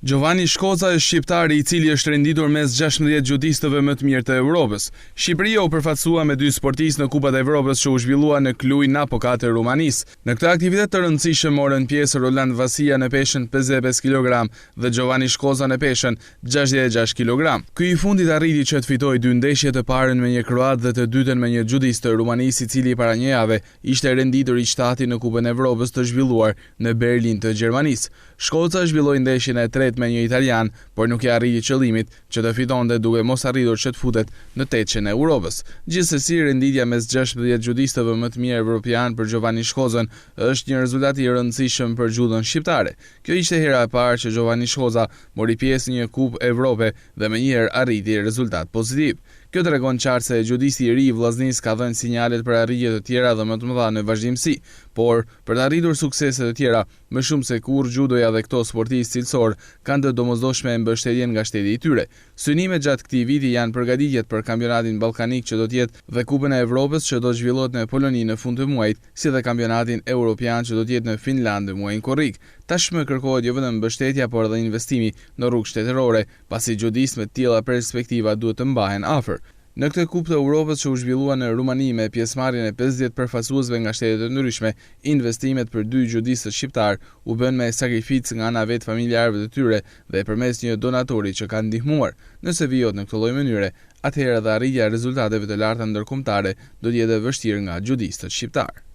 Giovanni Shkoza është shqiptari i cili është renditur mes 16 gjudistëve më të mirë të Evropës. Shqipëria u përfaqësua me 2 sportistë në Kupat e Evropës që u zhvillua në Cluj-Napoca të Rumanisë. Në këtë aktivitet të rëndësishëm morën pjesë Roland Vasia në peshën 55 kg dhe Giovanni Shkoza në peshën 66 kg. Ky i fundit arriti që të fitojë 2 ndeshje, të parën me një kroat dhe të dytën me një gjudist të Rumanisë, i cili para një jave ishte renditur i 7 në Kupën e Evropës të zhvilluar në Berlin të Gjermanisë. Shkoza zhvilloi ndeshjen e tretë me një italian, por nuk i arriti qëllimit që të fitonte duke mos arritur që të futet në teçen e Europës. Gjithsesi, renditja mes 16 gjudistëve më të mirë evropian për Giovanni Shkozën është një rezultat i rëndësishëm për judon shqiptare. Kjo ishte hera e parë që Giovanni Shkoza mori pjesë në një Kupë Evrope dhe menjëherë arriti rezultat pozitiv. Kjo tregon qartë se judisti i ri i vllaznisë ka dhënë sinjalet për arritje të tjera dhe më të mëdha në vazhdimsi, por për të arritur suksese të tjera, më shumë se kur judoja dhe këto sportistë cilësor kanë të domosdoshme mbështetjen nga shteti i tyre. Synimet gjatë këtij viti janë përgatitjet për kampionatin ballkanik që do të jetë dhe Kupën e Evropës që do të zhvillohet në Poloni në fund të muajit, si dhe kampionatin evropian që do të jetë në Finland në muajin korrik. Tashmë kërkohet jo vetëm mbështetja, por edhe investimi në rrugë shtetërore, pasi judistë me të tilla perspektiva duhet të mbahen afër. Në këtë Kupë të Evropës që u zhvillua në Rumani me pjesëmarrjen e 50 përfaqësuesve nga shtete të ndryshme, investimet për 2 judistët shqiptar u bën me sakrificë nga ana vetë familjarëve të tyre dhe përmes një donatori që ka ndihmuar. Nëse vijot në këtë lloj mënyre, atëherë dhe arritja e rezultateve të larta ndërkombëtare do të jetë vështirë nga judistët shqiptar.